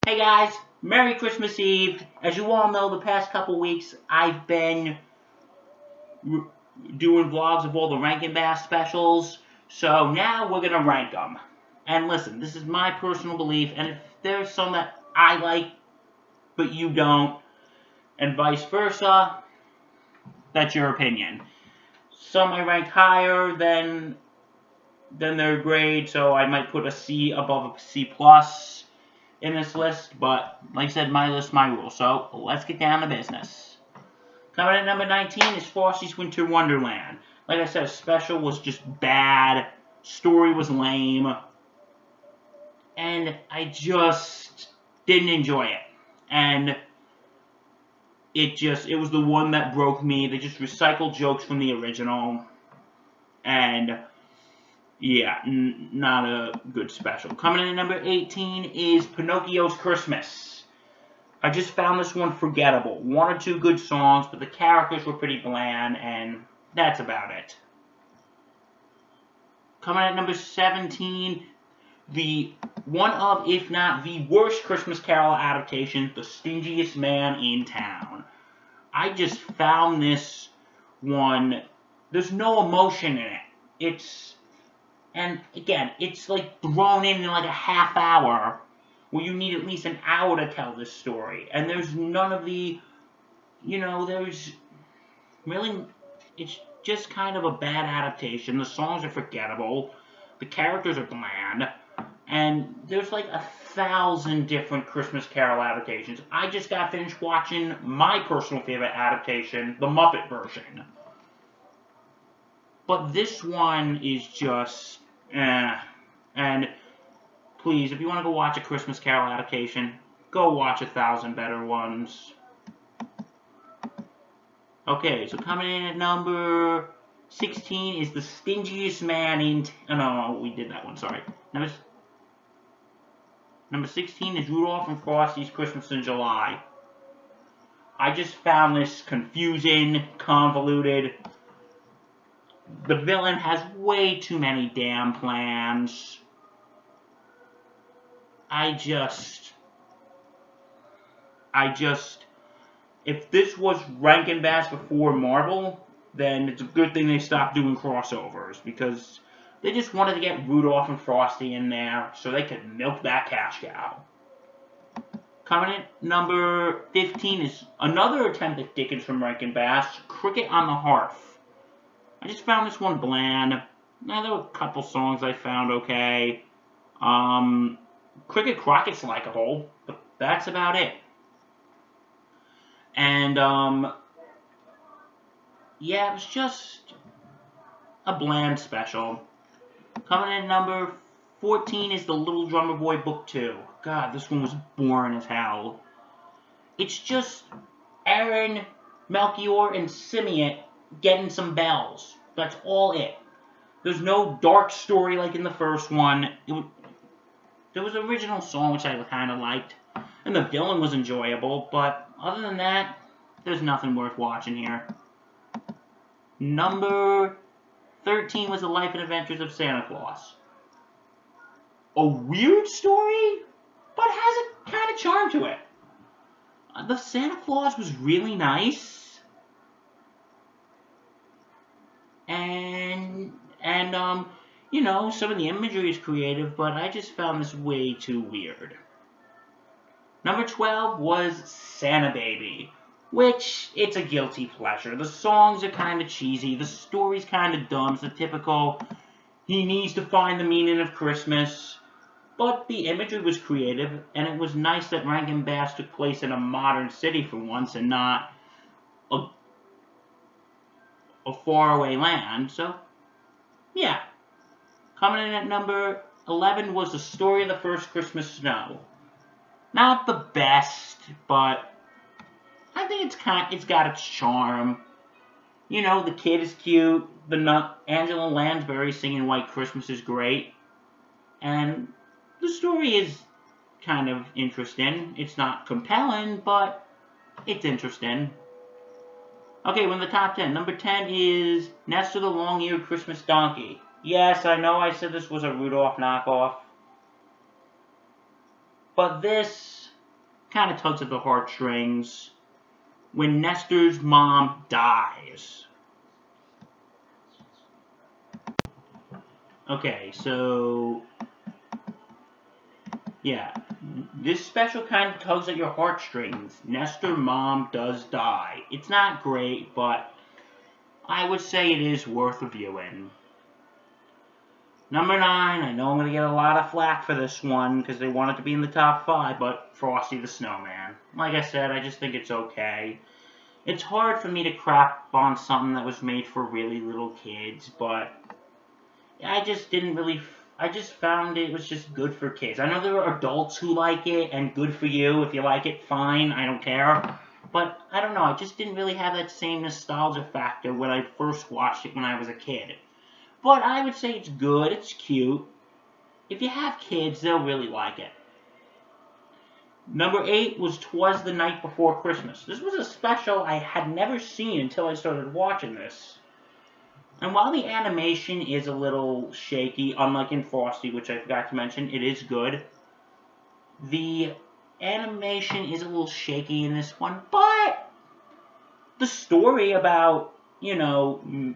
Hey guys, Merry Christmas Eve. As you all know, the past couple weeks I've been doing vlogs of all the Rankin Bass specials, so now we're gonna rank them. And listen, this is my personal belief, and if there's some that I like but you don't, and vice versa, that's your opinion. Some I rank higher than their grade, so I might put a C above a C plus in this list, but like I said, my list, my rules. So let's get down to business. Coming at number 19 is Frosty's Winter Wonderland. Like I said, special was just bad, story was lame, and I just didn't enjoy it. And it was the one that broke me. They just recycled jokes from the original, and yeah, not a good special. Coming in at number 18 is Pinocchio's Christmas. I just found this one forgettable. One or two good songs, but the characters were pretty bland, and that's about it. Coming at number 17, the one of, if not the worst Christmas Carol adaptation, The Stingiest Man in Town. I just found this one, there's no emotion in it. And again, it's like thrown in like a half hour, where you need at least an hour to tell this story. And there's none of the, there's really, it's just kind of a bad adaptation. The songs are forgettable. The characters are bland. And there's like 1,000 different Christmas Carol adaptations. I just got finished watching my personal favorite adaptation, the Muppet version. But this one is just, And please, if you want to go watch a Christmas Carol adaptation, go watch 1,000 better ones. Okay, so coming in at number 16 is The Stingiest Man in... Oh, no, we did that one, sorry. Number 16 is Rudolph and Frosty's Christmas in July. I just found this confusing, convoluted. The villain has way too many damn plans. If this was Rankin Bass before Marvel, then it's a good thing they stopped doing crossovers, because they just wanted to get Rudolph and Frosty in there so they could milk that cash cow. Coming in number 15 is another attempt at Dickens from Rankin Bass, Cricket on the Hearth. I just found this one bland. Now, there were a couple songs I found okay. Cricket Crockett's likable, but that's about it. And, yeah, it was just a bland special. Coming in number 14 is The Little Drummer Boy Book 2. God, this one was boring as hell. It's just Aaron, Melchior, and Simeon getting some bells. That's all it. There's no dark story like in the first one. There was an original song which I kind of liked, and the villain was enjoyable, but other than that, there's nothing worth watching here. Number 13 was The Life and Adventures of Santa Claus. A weird story, but has a kind of charm to it. The Santa Claus was really nice. And some of the imagery is creative, but I just found this way too weird. Number 12 was Santa Baby, which, it's a guilty pleasure. The songs are kind of cheesy, the story's kind of dumb, it's the typical, he needs to find the meaning of Christmas, but the imagery was creative, and it was nice that Rankin Bass took place in a modern city for once, and not a faraway land, so, yeah. Coming in at number 11 was The Story of the First Christmas Snow. Not the best, but I think it's got its charm. The kid is cute, Angela Lansbury singing White Christmas is great, and the story is kind of interesting. It's not compelling, but it's interesting. Okay, we're in the top 10. Number 10 is Nestor the Long-Eared Christmas Donkey. Yes, I know I said this was a Rudolph knockoff, but this kind of tugs at the heartstrings. When Nestor's mom dies. Okay, so yeah, this special kind of tugs at your heartstrings. Nestor's mom does die. It's not great, but I would say it is worth reviewing. Number 9, I know I'm going to get a lot of flack for this one because they want it to be in the top 5, but Frosty the Snowman. Like I said, I just think it's okay. It's hard for me to crap on something that was made for really little kids, but I just didn't really... I just found it was just good for kids. I know there are adults who like it, and good for you. If you like it, fine. I don't care. But, I don't know. I just didn't really have that same nostalgia factor when I first watched it when I was a kid. But I would say it's good. It's cute. If you have kids, they'll really like it. Number 8 was 'Twas the Night Before Christmas. This was a special I had never seen until I started watching this. And while the animation is a little shaky, unlike in Frosty, which I forgot to mention, it is good. The animation is a little shaky in this one, but the story about, you know,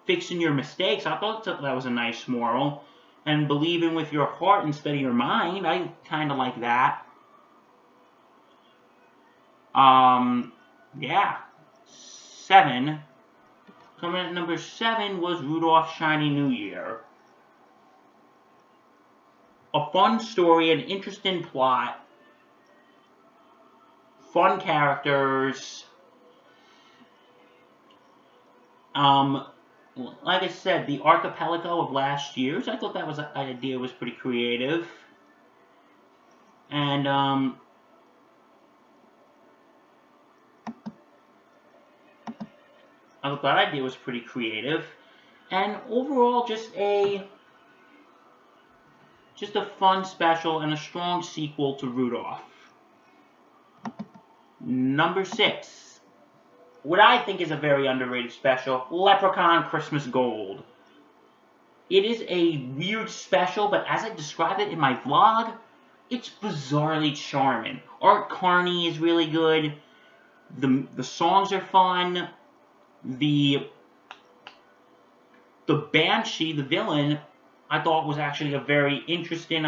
fixing your mistakes, I thought that was a nice moral. And believing with your heart instead of your mind, I kind of like that. Yeah. 7. Coming at number 7 was Rudolph's Shiny New Year. A fun story, an interesting plot, fun characters. Like I said, the archipelago of last year's, I thought that was an idea was pretty creative. And I thought that idea was pretty creative. And overall, just a fun special and a strong sequel to Rudolph. Number 6. What I think is a very underrated special, Leprechaun Christmas Gold. It is a weird special, but as I described it in my vlog, it's bizarrely charming. Art Carney is really good. The songs are fun. The Banshee, the villain, I thought was actually a very interesting...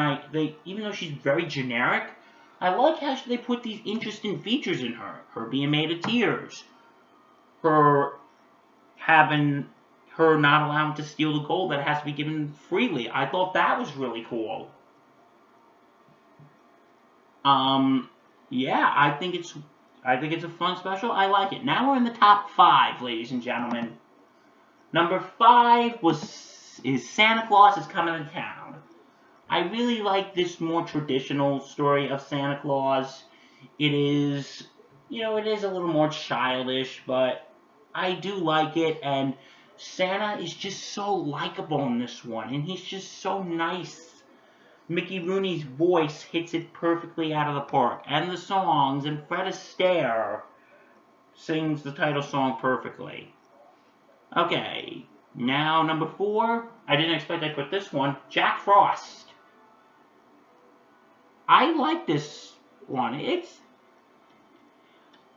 even though she's very generic, I like how they put these interesting features in her. Her being made of tears. Her not allowing to steal the gold that has to be given freely. I thought that was really cool. Yeah, I think it's a fun special. I like it. Now we're in the top 5, ladies and gentlemen. Number 5 is Santa Claus is Coming to Town. I really like this more traditional story of Santa Claus. It is, it is a little more childish, but I do like it, and Santa is just so likable in this one, and he's just so nice. Mickey Rooney's voice hits it perfectly out of the park, and the songs, and Fred Astaire sings the title song perfectly. Okay, now number 4, I didn't expect I'd put this one, Jack Frost. I like this one.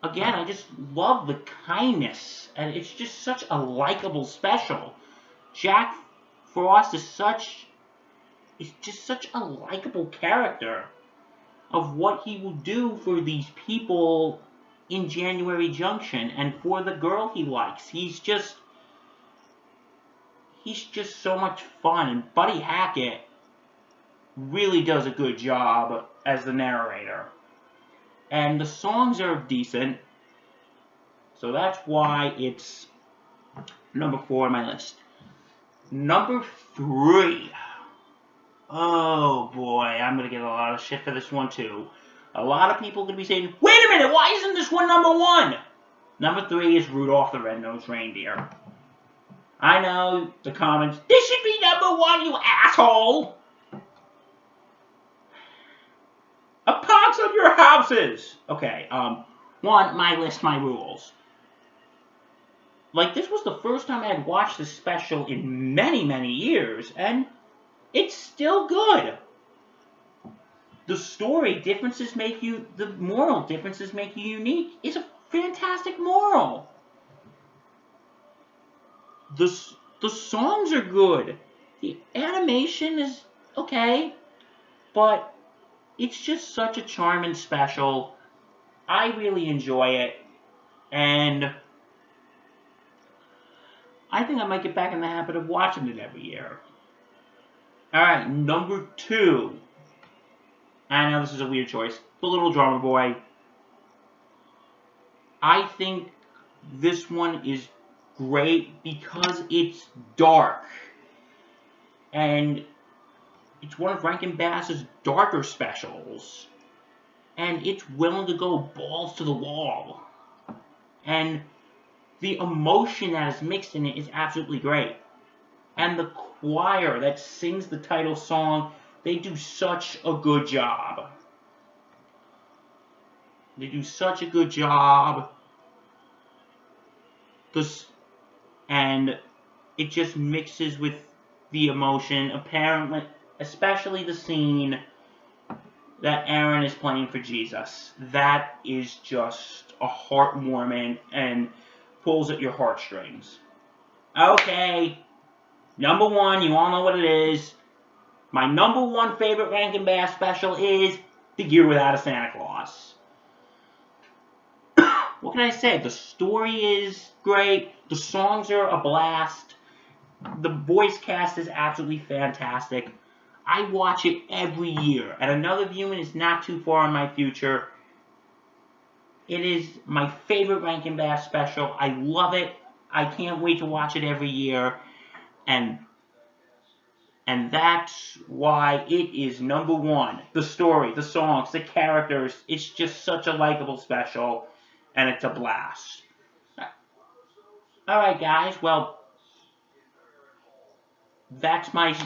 Again, I just love the kindness, and it's just such a likable special. Jack Frost is just such a likable character of what he will do for these people in January Junction and for the girl he likes. He's just so much fun, and Buddy Hackett really does a good job as the narrator. And the songs are decent, so that's why it's number 4 on my list. Number 3. Oh boy, I'm going to get a lot of shit for this one too. A lot of people are going to be saying, wait a minute, why isn't this one number 1? Number 3 is Rudolph the Red-Nosed Reindeer. I know, the comments, this should be number 1, you asshole! A pox on your houses! Okay, 1, my list, my rules. Like, this was the first time I had watched this special in many, many years, and it's still good. The story differences make you, the moral differences make you unique. It's a fantastic moral. The, the songs are good. The animation is okay, but it's just such a charming special. I really enjoy it, and I think I might get back in the habit of watching it every year. Alright, number 2. I know this is a weird choice. The Little Drummer Boy. I think this one is great because it's dark. And it's one of Rankin Bass's darker specials. And it's willing to go balls to the wall. And the emotion that is mixed in it is absolutely great. And the choir that sings the title song, they do such a good job. They do such a good job. And it just mixes with the emotion. Apparently, especially the scene that Aaron is playing for Jesus. That is just a heartwarming and pulls at your heartstrings. Okay, number 1, you all know what it is. My number 1 favorite Rankin Bass special is The Year Without a Santa Claus. What can I say? The story is great. The songs are a blast. The voice cast is absolutely fantastic. I watch it every year, and another viewing is not too far in my future. It is my favorite Rankin Bass special. I love it. I can't wait to watch it every year, and that's why it is number 1. The story, the songs, the characters. It's just such a likable special, and it's a blast. Alright guys, well, that's my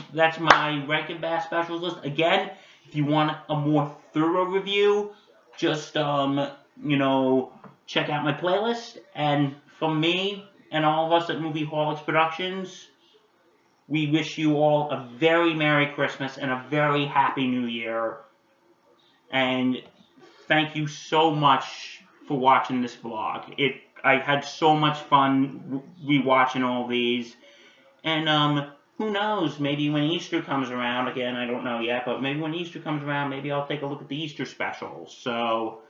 Rankin Bass specials list. Again, if you want a more thorough review, just check out my playlist. And from me and all of us at Movie Holics Productions, we wish you all a very Merry Christmas and a very Happy New Year. And thank you so much for watching this vlog. I had so much fun rewatching all these. And who knows, maybe when Easter comes around, again, I don't know yet, but maybe when Easter comes around, maybe I'll take a look at the Easter specials. So,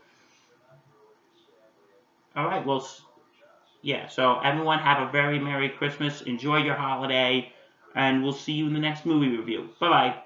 alright, well, yeah, so everyone have a very Merry Christmas, enjoy your holiday, and we'll see you in the next movie review. Bye-bye.